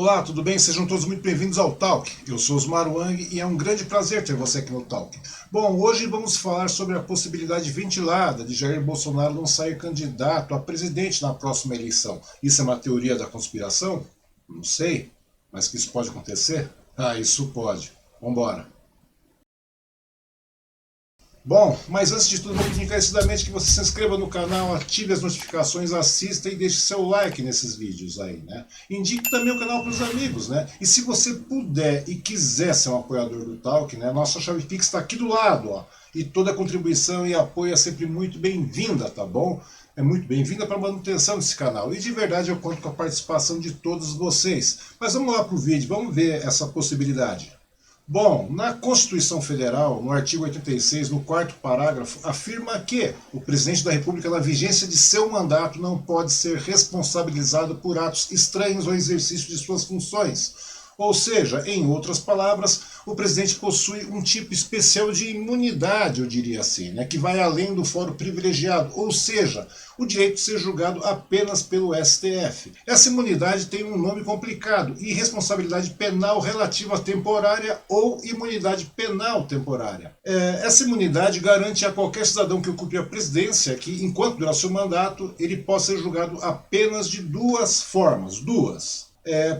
Olá, tudo bem? Sejam todos muito bem-vindos ao Talk. Eu sou Osmar Wang e é um grande prazer ter você aqui no Talk. Bom, hoje vamos falar sobre a possibilidade ventilada de Jair Bolsonaro não sair candidato a presidente na próxima eleição. Isso é uma teoria da conspiração? Não sei, mas que isso pode acontecer? Ah, isso pode. Vambora. Bom, mas antes de tudo, vou pedir encarecidamente que você se inscreva no canal, ative as notificações, assista e deixe seu like nesses vídeos aí, né? Indique também o canal para os amigos, né? E se você puder e quiser ser um apoiador do Talk, né? Nossa chave Pix está aqui do lado, ó. E toda contribuição e apoio é sempre muito bem-vinda, tá bom? É muito bem-vinda para a manutenção desse canal. E de verdade eu conto com a participação de todos vocês. Mas vamos lá para o vídeo, vamos ver essa possibilidade. Bom, na Constituição Federal, no artigo 86, no quarto parágrafo, afirma que o presidente da República, na vigência de seu mandato, não pode ser responsabilizado por atos estranhos ao exercício de suas funções. Ou seja, em outras palavras, o presidente possui um tipo especial de imunidade, eu diria assim, né, que vai além do foro privilegiado, ou seja, o direito de ser julgado apenas pelo STF. Essa imunidade tem um nome complicado, irresponsabilidade penal relativa temporária ou imunidade penal temporária. Essa imunidade garante a qualquer cidadão que ocupe a presidência que, enquanto durar seu mandato, ele possa ser julgado apenas de duas formas,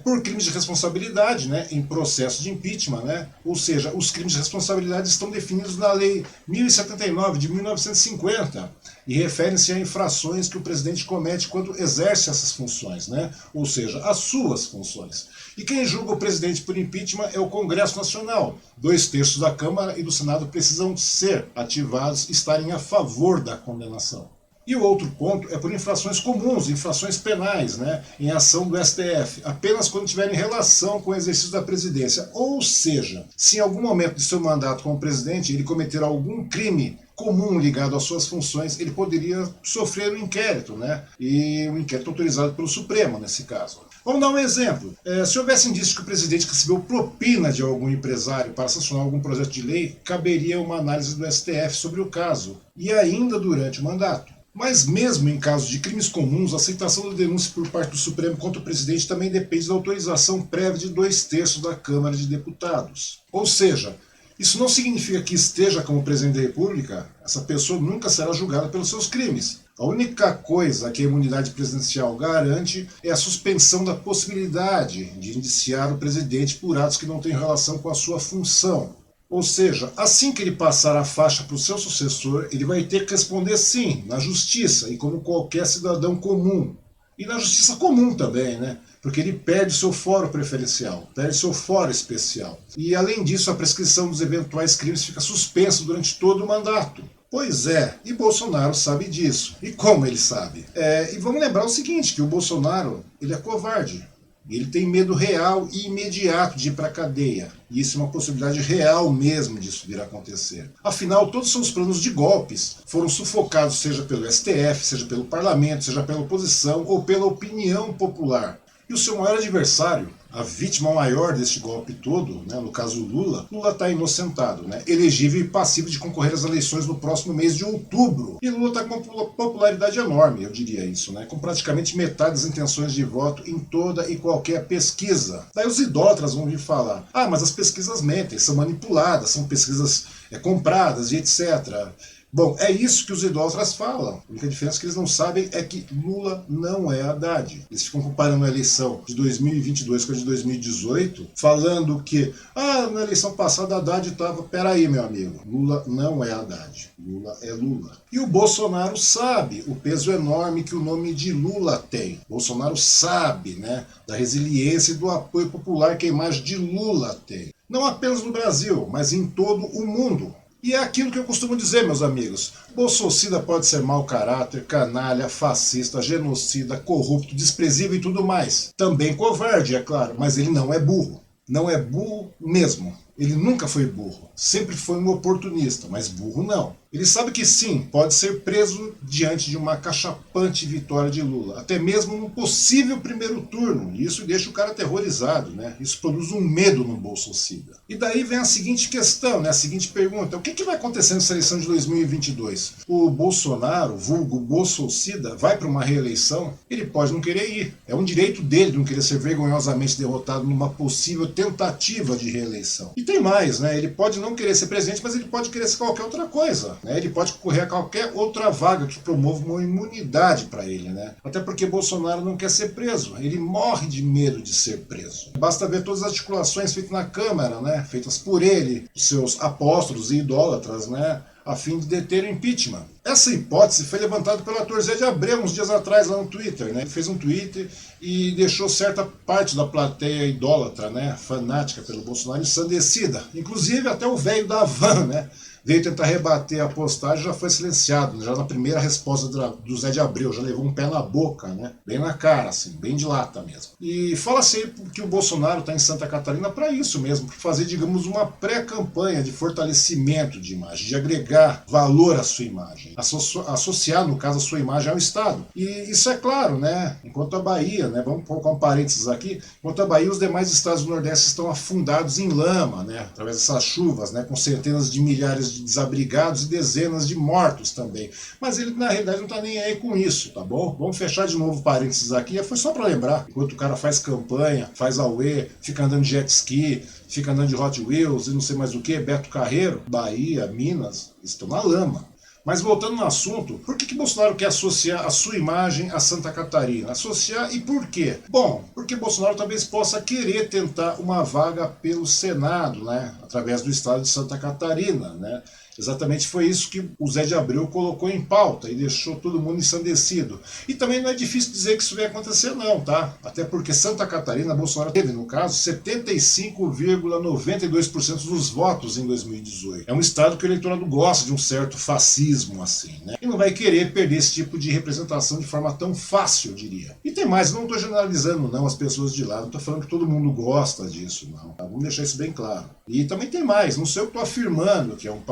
por crimes de responsabilidade, né, em processo de impeachment, né, ou seja, os crimes de responsabilidade estão definidos na Lei 1079 de 1950 e referem-se a infrações que o presidente comete quando exerce essas funções, né, ou seja, as suas funções. E quem julga o presidente por impeachment é o Congresso Nacional. 2/3 da Câmara e do Senado precisam ser ativados e estarem a favor da condenação. E o outro ponto é por infrações comuns, infrações penais, né, em ação do STF, apenas quando tiverem relação com o exercício da presidência. Ou seja, se em algum momento de seu mandato como presidente ele cometer algum crime comum ligado às suas funções, ele poderia sofrer um inquérito, né, e um inquérito autorizado pelo Supremo, nesse caso. Vamos dar um exemplo. Se houvesse indício que o presidente recebeu propina de algum empresário para sancionar algum projeto de lei, caberia uma análise do STF sobre o caso, e ainda durante o mandato. Mas mesmo em casos de crimes comuns, a aceitação da denúncia por parte do Supremo contra o presidente também depende da autorização prévia de 2/3 da Câmara de Deputados. Ou seja, isso não significa que esteja como presidente da República, essa pessoa nunca será julgada pelos seus crimes. A única coisa que a imunidade presidencial garante é a suspensão da possibilidade de indiciar o presidente por atos que não têm relação com a sua função. Ou seja, assim que ele passar a faixa para o seu sucessor, ele vai ter que responder sim, na justiça, e como qualquer cidadão comum. E na justiça comum também, né? Porque ele perde seu foro preferencial, perde seu foro especial. E além disso, a prescrição dos eventuais crimes fica suspensa durante todo o mandato. Pois é, e Bolsonaro sabe disso. E como ele sabe? E vamos lembrar o seguinte, que o Bolsonaro, ele é covarde. Ele tem medo real e imediato de ir para a cadeia. E isso é uma possibilidade real mesmo disso vir a acontecer. Afinal, todos os seus planos de golpes foram sufocados, seja pelo STF, seja pelo parlamento, seja pela oposição ou pela opinião popular. E o seu maior adversário, a vítima maior deste golpe todo, né, no caso Lula está inocentado, né, elegível e passivo de concorrer às eleições no próximo mês de outubro. E Lula está com uma popularidade enorme, eu diria isso, né, com praticamente metade das intenções de voto em toda e qualquer pesquisa. Daí os idólatras vão vir falar, mas as pesquisas mentem, são manipuladas, são pesquisas compradas e etc. Bom, é isso que os idólatras falam. A única diferença que eles não sabem é que Lula não é Haddad. Eles ficam comparando a eleição de 2022 com a de 2018, falando que, na eleição passada Haddad estava... Peraí, meu amigo, Lula não é Haddad. Lula é Lula. E o Bolsonaro sabe o peso enorme que o nome de Lula tem. Bolsonaro sabe, né, da resiliência e do apoio popular que a imagem de Lula tem. Não apenas no Brasil, mas em todo o mundo. E é aquilo que eu costumo dizer, meus amigos. Bolsocida pode ser mau caráter, canalha, fascista, genocida, corrupto, desprezível e tudo mais. Também covarde, é claro, mas ele não é burro. Não é burro mesmo. Ele nunca foi burro, sempre foi um oportunista, mas burro não. Ele sabe que sim, pode ser preso diante de uma cachapante vitória de Lula, até mesmo num possível primeiro turno, e isso deixa o cara aterrorizado, né? Isso produz um medo no bolsocida. E daí vem a seguinte questão, né? A seguinte pergunta: o que vai acontecer nessa eleição de 2022? O Bolsonaro, vulgo bolsocida, vai para uma reeleição? Ele pode não querer ir, é um direito dele de não querer ser vergonhosamente derrotado numa possível tentativa de reeleição. E tem mais, né? Ele pode não querer ser presidente, mas ele pode querer ser qualquer outra coisa. Ele pode concorrer a qualquer outra vaga que promova uma imunidade para ele, né? Até porque Bolsonaro não quer ser preso, ele morre de medo de ser preso. Basta ver todas as articulações feitas na Câmara, né? Feitas por ele, seus apóstolos e idólatras, né? A fim de deter o impeachment. Essa hipótese foi levantada pelo ator Zé de Abreu uns dias atrás lá no Twitter, né? Ele fez um tweet e deixou certa parte da plateia idólatra, né? Fanática pelo Bolsonaro, ensandecida. Inclusive até o velho da van, né? Veio tentar rebater a postagem, já foi silenciado, já na primeira resposta do Zé de Abreu, já levou um pé na boca, né? Bem na cara, assim, bem de lata mesmo. E fala-se que o Bolsonaro está em Santa Catarina para isso mesmo, para fazer, digamos, uma pré-campanha de fortalecimento de imagem, de agregar valor à sua imagem, associar, no caso, a sua imagem ao Estado. E isso é claro, né? Enquanto a Bahia, né? Vamos colocar um parênteses aqui, enquanto a Bahia, os demais estados do Nordeste estão afundados em lama, né? Através dessas chuvas, né? Com centenas de milhares de desabrigados e dezenas de mortos também. Mas ele, na realidade, não está nem aí com isso, tá bom? Vamos fechar de novo parênteses aqui, foi só para lembrar. Enquanto o cara faz campanha, faz auê, fica andando de jet ski, fica andando de Hot Wheels e não sei mais o que, Beto Carreiro, Bahia, Minas, estão na lama. Mas voltando no assunto, por que Bolsonaro quer associar a sua imagem a Santa Catarina? Associar e por quê? Bom, porque Bolsonaro talvez possa querer tentar uma vaga pelo Senado, né? Através do estado de Santa Catarina, né? Exatamente foi isso que o Zé de Abreu colocou em pauta e deixou todo mundo ensandecido. E também não é difícil dizer que isso vai acontecer não, tá? Até porque Santa Catarina, Bolsonaro teve, no caso, 75,92% dos votos em 2018. É um estado que o eleitorado gosta de um certo fascismo, assim, né? E não vai querer perder esse tipo de representação de forma tão fácil, eu diria. E tem mais, não estou generalizando não as pessoas de lá, não estou falando que todo mundo gosta disso, não. Tá? Vamos deixar isso bem claro. E também tem mais, não sei o que estou afirmando, que é um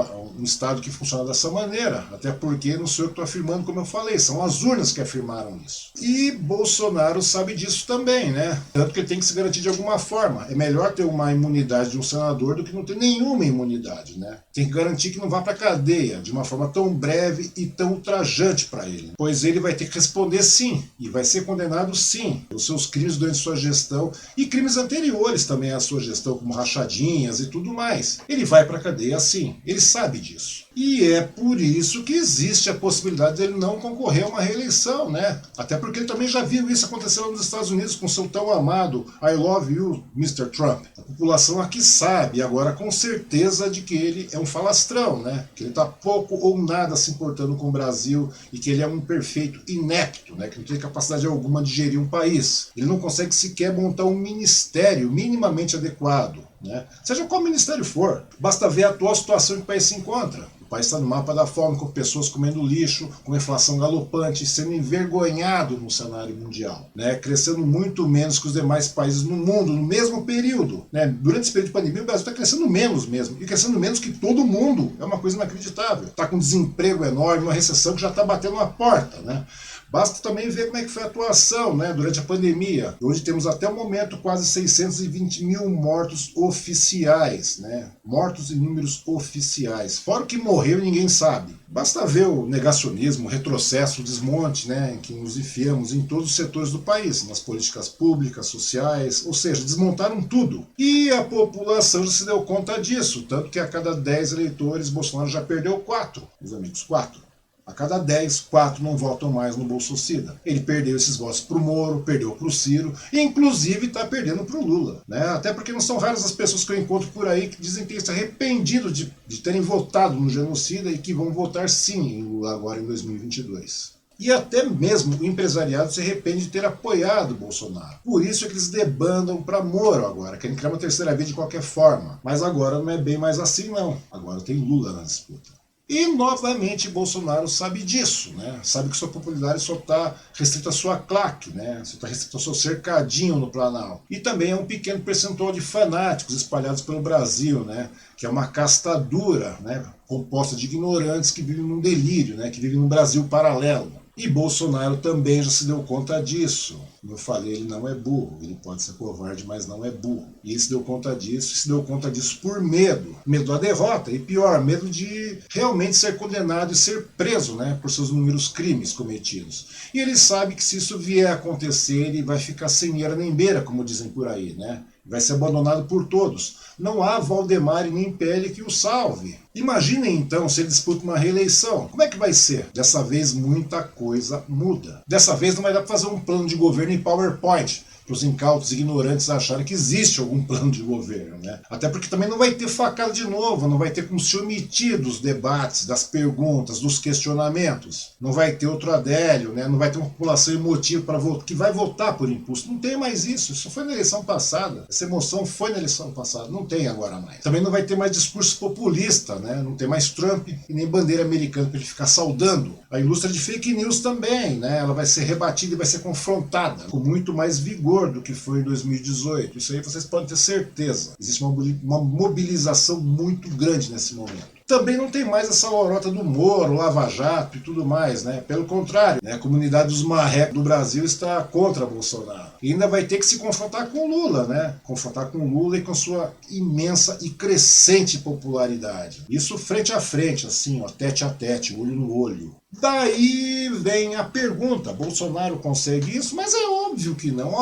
estado que funciona dessa maneira, até porque não sou eu que estou afirmando, como eu falei, são as urnas que afirmaram isso. E Bolsonaro sabe disso também, né? Tanto que ele tem que se garantir de alguma forma. É melhor ter uma imunidade de um senador do que não ter nenhuma imunidade, né? Tem que garantir que não vá para a cadeia de uma forma tão breve e tão ultrajante para ele. Pois ele vai ter que responder sim, e vai ser condenado sim, pelos seus crimes durante sua gestão e crimes anteriores também à sua gestão, como rachadinhas e tudo mais. Ele vai para a cadeia sim, ele sabe disso. E é por isso que existe a possibilidade dele não concorrer a uma reeleição, né? Até porque ele também já viu isso acontecer lá nos Estados Unidos com seu tão amado I love you, Mr. Trump. A população aqui sabe agora com certeza de que ele é um falastrão, né? Que ele está pouco ou nada se importando com o Brasil e que ele é um perfeito inepto, né? Que não tem capacidade alguma de gerir um país. Ele não consegue sequer montar um ministério minimamente adequado, né? Seja qual ministério for, basta ver a atual situação em que o país se encontra. O país está no mapa da fome, com pessoas comendo lixo, com inflação galopante, sendo envergonhado no cenário mundial, né? Crescendo muito menos que os demais países no mundo, no mesmo período, né? Durante esse período de pandemia, o Brasil está crescendo menos mesmo, e crescendo menos que todo mundo, é uma coisa inacreditável. Está com desemprego enorme, uma recessão que já está batendo na porta, né? Basta também ver como é que foi a atuação, né, durante a pandemia. Hoje temos até o momento quase 620 mil mortos oficiais, né? Mortos em números oficiais. Fora o que morreu ninguém sabe. Basta ver o negacionismo, o retrocesso, o desmonte, né, em que nos enfiamos em todos os setores do país, nas políticas públicas, sociais, ou seja, desmontaram tudo. E a população já se deu conta disso, tanto que a cada 10 eleitores, Bolsonaro já perdeu 4, meus amigos, 4. A cada 10, 4 não votam mais no bolsocida. Ele perdeu esses votos para o Moro, perdeu para o Ciro, e inclusive está perdendo para o Lula, né? Até porque não são raras as pessoas que eu encontro por aí que dizem que têm se arrependido de terem votado no genocida e que vão votar sim em Lula agora em 2022. E até mesmo o empresariado se arrepende de ter apoiado o Bolsonaro. Por isso é que eles debandam para Moro agora, querem criar uma terceira via de qualquer forma. Mas agora não é bem mais assim não. Agora tem Lula na disputa. E, novamente, Bolsonaro sabe disso, né? Sabe que sua popularidade só está restrita à sua claque, né? Só está restrita ao seu cercadinho no Planalto. E também é um pequeno percentual de fanáticos espalhados pelo Brasil, né? Que é uma casta dura, né? Composta de ignorantes que vivem num delírio, né? Que vivem num Brasil paralelo. E Bolsonaro também já se deu conta disso. Como eu falei, ele não é burro. Ele pode ser covarde, mas não é burro. E ele se deu conta disso, e se deu conta disso por medo. Medo da derrota, e pior, medo de realmente ser condenado e ser preso, né, por seus inúmeros crimes cometidos. E ele sabe que se isso vier a acontecer, ele vai ficar sem eira nem beira, como dizem por aí, né? Vai ser abandonado por todos. Não há Valdemar e nem Pele que o salve. Imaginem então se ele disputa uma reeleição. Como é que vai ser? Dessa vez muita coisa muda. Dessa vez não vai dar para fazer um plano de governo em PowerPoint, para os incautos ignorantes acharem que existe algum plano de governo, né? Até porque também não vai ter facada de novo, não vai ter como se omitir dos debates, das perguntas, dos questionamentos. Não vai ter outro Adélio, né? Não vai ter uma população emotiva para que vai votar por impulso. Não tem mais isso. Isso foi na eleição passada. Essa emoção foi na eleição passada. Não tem agora mais. Também não vai ter mais discurso populista, né? Não tem mais Trump e nem bandeira americana para ele ficar saudando. A indústria de fake news também, né? Ela vai ser rebatida e vai ser confrontada com muito mais vigor do que foi em 2018. Isso aí vocês podem ter certeza. Existe uma mobilização muito grande nesse momento. Também não tem mais essa lorota do Moro, Lava Jato e tudo mais, né? Pelo contrário, né? A comunidade dos marrecos do Brasil está contra Bolsonaro. E ainda vai ter que se confrontar com Lula, né? Confrontar com Lula e com sua imensa e crescente popularidade. Isso frente a frente, assim, ó, tete a tete, olho no olho. Daí vem a pergunta, Bolsonaro consegue isso? Mas é óbvio que não,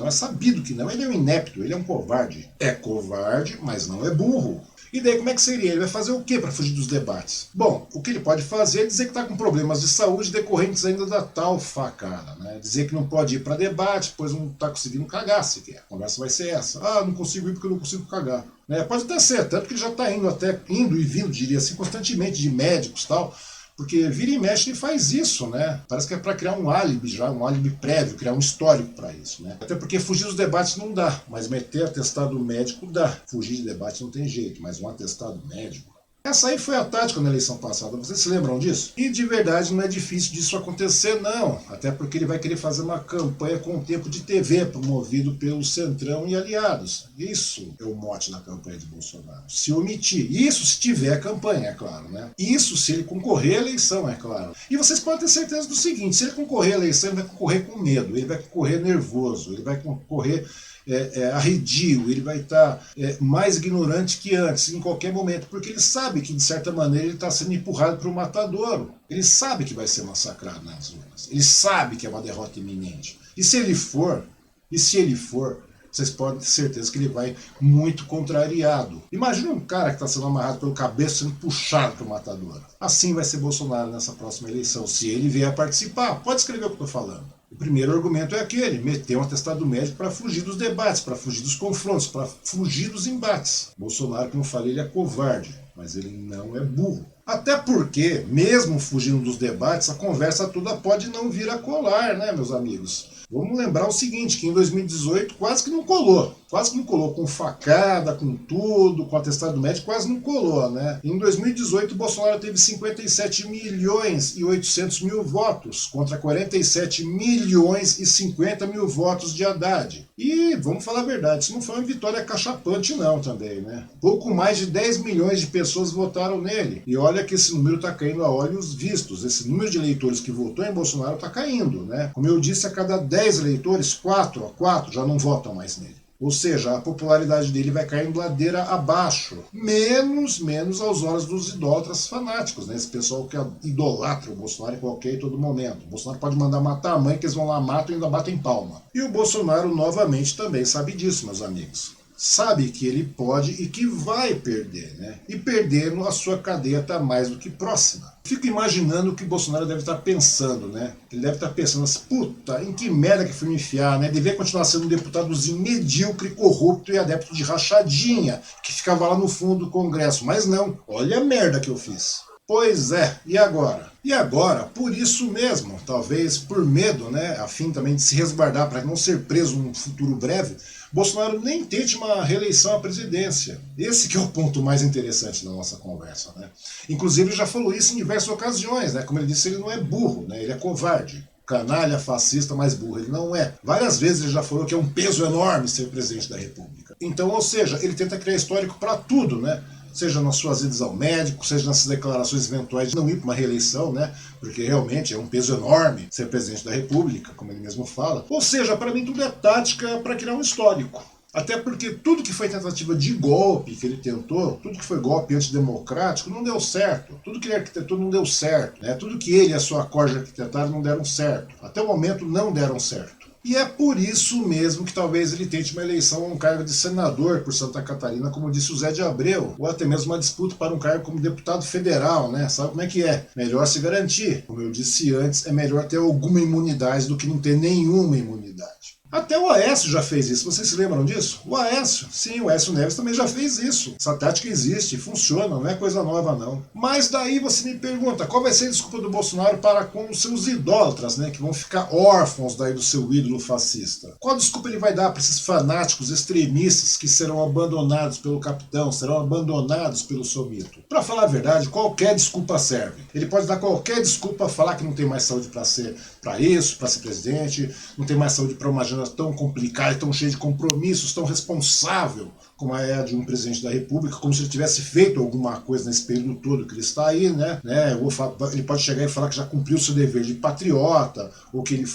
é sabido que não. Ele é um inepto, ele é um covarde. É covarde, mas não é burro. E daí como é que seria? Ele vai fazer o que para fugir dos debates? Bom, o que ele pode fazer é dizer que está com problemas de saúde decorrentes ainda da tal facada, né? Dizer que não pode ir para debate, pois não está conseguindo cagar sequer. A conversa vai ser essa. Ah, não consigo ir porque eu não consigo cagar. Né? Pode até ser, tanto que ele já está indo e vindo, diria assim, constantemente de médicos e tal, porque vira e mexe ele faz isso, né? Parece que é para criar um álibi já, um álibi prévio, criar um histórico para isso, né? Até porque fugir dos debates não dá, mas meter atestado médico dá. Fugir de debate não tem jeito, mas um atestado médico... Essa aí foi a tática na eleição passada, vocês se lembram disso? E de verdade não é difícil disso acontecer não, até porque ele vai querer fazer uma campanha com tempo de TV, promovido pelo Centrão e aliados. Isso é o mote da campanha de Bolsonaro. Se omitir, isso se tiver campanha, é claro, né? Isso se ele concorrer à eleição, é claro. E vocês podem ter certeza do seguinte, se ele concorrer à eleição, ele vai concorrer com medo, ele vai concorrer nervoso, ele vai concorrer... arredio, ele vai estar mais ignorante que antes, em qualquer momento, porque ele sabe que, de certa maneira, ele está sendo empurrado para o matadouro. Ele sabe que vai ser massacrado nas urnas. Ele sabe que é uma derrota iminente. E se ele for, vocês podem ter certeza que ele vai muito contrariado. Imagina um cara que está sendo amarrado pelo cabeça sendo puxado para o matadouro. Assim vai ser Bolsonaro nessa próxima eleição, se ele vier a participar. Pode escrever o que eu estou falando. O primeiro argumento é aquele, meter um atestado médico para fugir dos debates, para fugir dos confrontos, para fugir dos embates. Bolsonaro, como eu falei, ele é covarde, mas ele não é burro. Até porque, mesmo fugindo dos debates, a conversa toda pode não vir a colar, né, meus amigos? Vamos lembrar o seguinte, que em 2018 quase que não colou. Quase que não colou, com facada, com tudo, com atestado médico, quase não colou, né? Em 2018, o Bolsonaro teve 57 milhões e 800 mil votos, contra 47 milhões e 50 mil votos de Haddad. E, vamos falar a verdade, isso não foi uma vitória cachapante não também, né? Pouco mais de 10 milhões de pessoas votaram nele. E olha que esse número está caindo a olhos vistos. Esse número de eleitores que votou em Bolsonaro está caindo, né? Como eu disse, a cada 10 eleitores, 4 já não votam mais nele. Ou seja, a popularidade dele vai caindo ladeira abaixo. Menos aos olhos dos idólatras fanáticos, né? Esse pessoal que idolatra o Bolsonaro em qualquer e todo momento. O Bolsonaro pode mandar matar a mãe, que eles vão lá, matam e ainda batem palma. E o Bolsonaro, novamente, também sabe disso, meus amigos. Sabe que ele pode e que vai perder, né? E perdendo, a sua cadeia está mais do que próxima. Fico imaginando o que Bolsonaro deve estar pensando, né? Ele deve estar pensando assim, puta, em que merda que fui me enfiar, né? Devia continuar sendo um deputadozinho medíocre, corrupto e adepto de rachadinha, que ficava lá no fundo do Congresso. Mas não, olha a merda que eu fiz. Pois é, e agora? E agora, por isso mesmo, talvez por medo, né, a fim também de se resguardar para não ser preso num futuro breve, Bolsonaro nem tente uma reeleição à presidência. Esse que é o ponto mais interessante da nossa conversa, né? Inclusive ele já falou isso em diversas ocasiões, né? Como ele disse, ele não é burro, né? Ele é covarde. Canalha, fascista, mais burro. Ele não é. Várias vezes ele já falou que é um peso enorme ser presidente da República. Então, ou seja, ele tenta criar histórico para tudo, né? Seja nas suas idas ao médico, seja nessas declarações eventuais de não ir para uma reeleição, né? Porque realmente é um peso enorme ser presidente da República, como ele mesmo fala. Ou seja, para mim tudo é tática para criar um histórico. Até porque tudo que foi tentativa de golpe que ele tentou, tudo que foi golpe antidemocrático, não deu certo. Tudo que ele arquitetou não deu certo, né? Tudo que ele e a sua corja arquitetaram não deram certo. Até o momento não deram certo. E é por isso mesmo que talvez ele tente uma eleição a um cargo de senador por Santa Catarina, como disse o Zé de Abreu, ou até mesmo uma disputa para um cargo como deputado federal, né? Sabe como é que é? Melhor se garantir. Como eu disse antes, é melhor ter alguma imunidade do que não ter nenhuma imunidade. Até o Aécio já fez isso, vocês se lembram disso? O Aécio, sim, o Aécio Neves também já fez isso. Essa tática existe, funciona, não é coisa nova não. Mas daí você me pergunta, qual vai ser a desculpa do Bolsonaro para com os seus idólatras, né, que vão ficar órfãos daí do seu ídolo fascista? Qual desculpa ele vai dar para esses fanáticos extremistas que serão abandonados pelo capitão, serão abandonados pelo somito? Para falar a verdade, qualquer desculpa serve. Ele pode dar qualquer desculpa, falar que não tem mais saúde para ser presidente, não tem mais saúde para uma agenda tão complicada, tão cheia de compromissos, tão responsável como é a de um presidente da República, como se ele tivesse feito alguma coisa nesse período todo que ele está aí, né? Ele pode chegar e falar que já cumpriu seu dever de patriota, ou que ele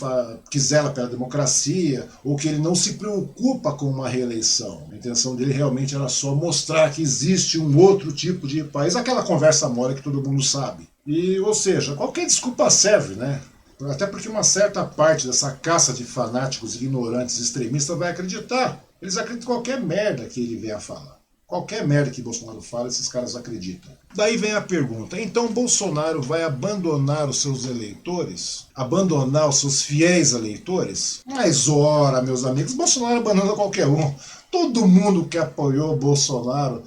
que zela pela democracia, ou que ele não se preocupa com uma reeleição. A intenção dele realmente era só mostrar que existe um outro tipo de país, aquela conversa mole que todo mundo sabe. E, ou seja, qualquer desculpa serve, né? Até porque uma certa parte dessa caça de fanáticos ignorantes extremistas vai acreditar. Eles acreditam em qualquer merda que ele venha falar. Qualquer merda que Bolsonaro fala, esses caras acreditam. Daí vem a pergunta, então Bolsonaro vai abandonar os seus eleitores? Abandonar os seus fiéis eleitores? Mas ora, meus amigos, Bolsonaro abandona qualquer um. Todo mundo que apoiou Bolsonaro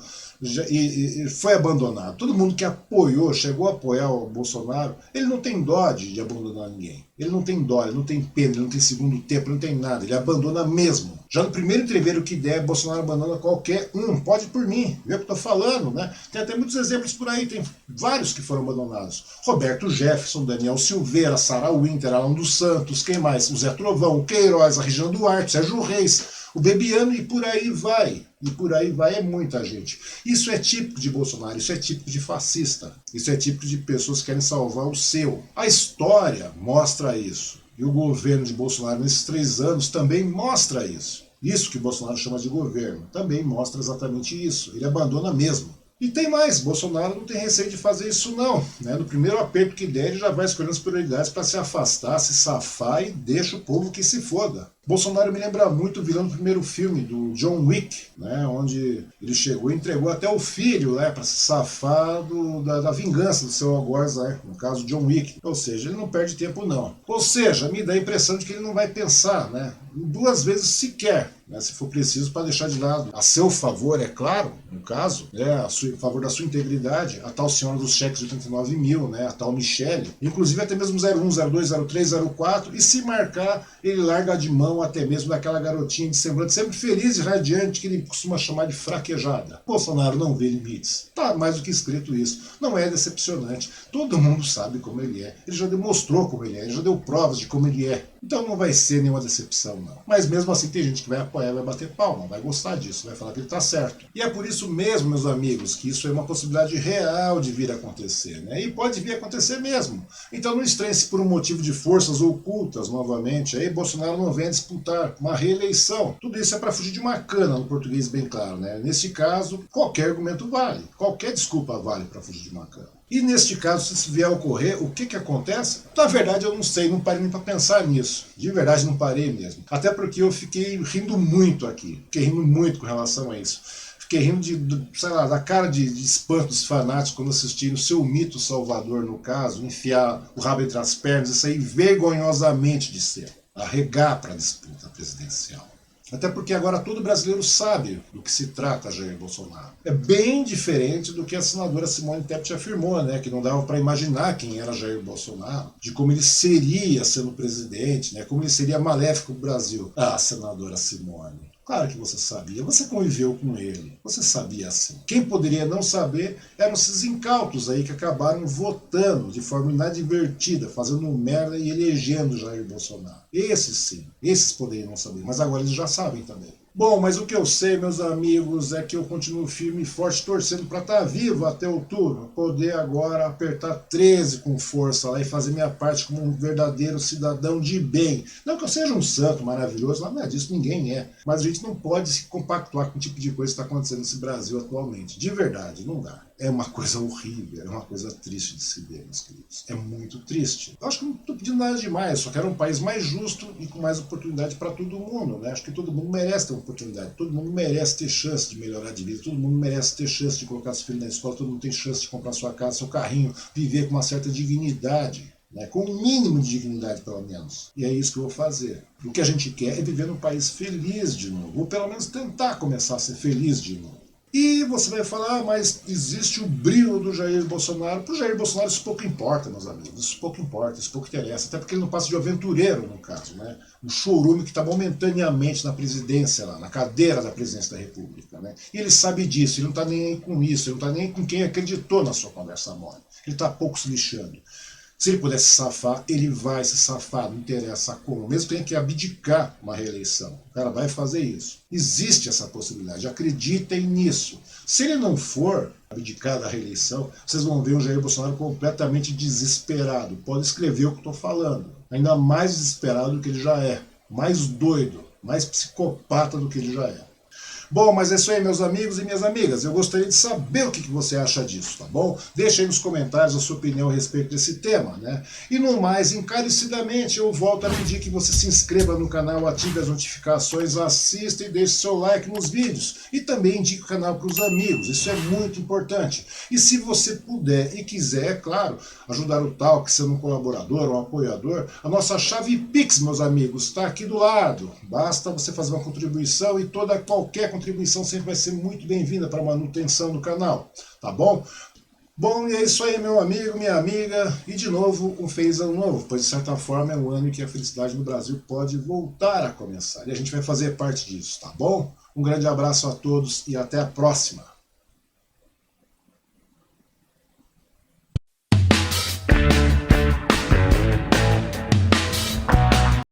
e foi abandonado. Todo mundo que apoiou, chegou a apoiar o Bolsonaro, ele não tem dó de abandonar ninguém. Ele não tem dó, ele não tem pena, ele não tem segundo tempo, ele não tem nada. Ele abandona mesmo. Já no primeiro entreveiro que der, Bolsonaro abandona qualquer um. Pode ir por mim, vê o que eu tô falando, né? Tem até muitos exemplos por aí, tem vários que foram abandonados. Roberto Jefferson, Daniel Silveira, Sarah Winter, Alan dos Santos, quem mais? O Zé Trovão, o Queiroz, a Regina Duarte, Sérgio Reis, o Bebiano e por aí vai. E por aí vai, é muita gente. Isso é típico de Bolsonaro, isso é típico de fascista. Isso é típico de pessoas que querem salvar o seu. A história mostra isso. E o governo de Bolsonaro nesses 3 anos também mostra isso. Isso que Bolsonaro chama de governo também mostra exatamente isso. Ele abandona mesmo. E tem mais, Bolsonaro não tem receio de fazer isso não. Né? No primeiro aperto que der, ele já vai escolhendo as prioridades para se afastar, se safar e deixa o povo que se foda. Bolsonaro me lembra muito o vilão do primeiro filme, do John Wick, né? Onde ele chegou e entregou até o filho, né? Para se safar da vingança do seu algoz, né? No caso, John Wick. Ou seja, ele não perde tempo não. Ou seja, me dá a impressão de que ele não vai pensar, né? 2 vezes sequer, né? Se for preciso, para deixar de lado. A seu favor, é claro, no caso, né? Em favor da sua integridade, a tal senhora dos cheques de 89 mil, né? A tal Michele, inclusive até mesmo 01, 02, 03, 04, e se marcar, ele larga de mão até mesmo daquela garotinha de semblante sempre feliz e radiante que ele costuma chamar de fraquejada. Bolsonaro não vê limites. Tá mais do que escrito isso. Não é decepcionante. Todo mundo sabe como ele é. Ele já demonstrou como ele é. Ele já deu provas de como ele é. Então não vai ser nenhuma decepção, não. Mas mesmo assim tem gente que vai apoiar, vai bater palma, vai gostar disso, vai falar que ele tá certo. E é por isso mesmo, meus amigos, que isso é uma possibilidade real de vir a acontecer, né? E pode vir a acontecer mesmo. Então não estranhe-se por um motivo de forças ocultas, novamente. Aí Bolsonaro não vem disputar uma reeleição. Tudo isso é para fugir de uma cana, no português bem claro, né? Nesse caso, qualquer argumento vale. Qualquer desculpa vale para fugir de uma cana. E neste caso, se isso vier a ocorrer, o que acontece? Na verdade, eu não sei, não parei nem para pensar nisso. De verdade, não parei mesmo. Até porque eu fiquei rindo muito aqui. Fiquei rindo muito com relação a isso. Fiquei rindo sei lá, da cara de espanto dos fanáticos quando assistiram o seu mito salvador, no caso, enfiar o rabo entre as pernas e sair vergonhosamente de cena. Arregar para a disputa presidencial. Até porque agora todo brasileiro sabe do que se trata Jair Bolsonaro. É bem diferente do que a senadora Simone Tebet afirmou, né? Que não dava para imaginar quem era Jair Bolsonaro, de como ele seria sendo presidente, né? Como ele seria maléfico para o Brasil. Ah, senadora Simone. Claro que você sabia, você conviveu com ele, você sabia sim. Quem poderia não saber eram esses incautos aí que acabaram votando de forma inadvertida, fazendo merda e elegendo Jair Bolsonaro. Esses sim, esses poderiam não saber, mas agora eles já sabem também. Bom, mas o que eu sei, meus amigos, é que eu continuo firme e forte torcendo para estar vivo até outubro, poder agora apertar 13 com força lá e fazer minha parte como um verdadeiro cidadão de bem. Não que eu seja um santo maravilhoso, nada disso, ninguém é. Mas a gente não pode se compactuar com o tipo de coisa que está acontecendo nesse Brasil atualmente. De verdade, não dá. É uma coisa horrível, é uma coisa triste de se ver, meus queridos. É muito triste. Eu acho que não estou pedindo nada demais, só quero um país mais justo e com mais oportunidade para todo mundo, né? Acho que todo mundo merece ter uma oportunidade, todo mundo merece ter chance de melhorar de vida, todo mundo merece ter chance de colocar seu filho na escola, todo mundo tem chance de comprar sua casa, seu carrinho, viver com uma certa dignidade. Né, com um mínimo de dignidade, pelo menos. E é isso que eu vou fazer. O que a gente quer é viver num país feliz de novo, ou pelo menos tentar começar a ser feliz de novo. E você vai falar, mas existe o brilho do Jair Bolsonaro. Para o Jair Bolsonaro isso pouco importa, meus amigos. Isso pouco importa, isso pouco interessa. Até porque ele não passa de aventureiro, no caso. Né? Um chorume que está momentaneamente na presidência, lá, na cadeira da presidência da República. Né? E ele sabe disso, ele não está nem aí com isso, ele não está nem aí com quem acreditou na sua conversa mole. Ele está pouco se lixando. Se ele puder se safar, ele vai se safar, não interessa como. Mesmo que tenha que abdicar uma reeleição. O cara vai fazer isso. Existe essa possibilidade, acreditem nisso. Se ele não for abdicar da reeleição, vocês vão ver o Jair Bolsonaro completamente desesperado. Pode escrever o que eu estou falando. Ainda mais desesperado do que ele já é. Mais doido, mais psicopata do que ele já é. Bom, mas é isso aí, meus amigos e minhas amigas. Eu gostaria de saber o que você acha disso, tá bom? Deixa aí nos comentários a sua opinião a respeito desse tema, né? E no mais, encarecidamente, eu volto a pedir que você se inscreva no canal, ative as notificações, assista e deixe seu like nos vídeos. E também indique o canal para os amigos, isso é muito importante. E se você puder e quiser, é claro, ajudar o Talk, sendo um colaborador ou um apoiador, a nossa chave Pix, meus amigos, está aqui do lado. Basta você fazer uma contribuição e qualquer contribuição sempre vai ser muito bem-vinda para a manutenção do canal, tá bom? Bom, e é isso aí, meu amigo, minha amiga, e de novo, um feliz ano novo, pois de certa forma é um ano em que a felicidade no Brasil pode voltar a começar, e a gente vai fazer parte disso, tá bom? Um grande abraço a todos e até a próxima!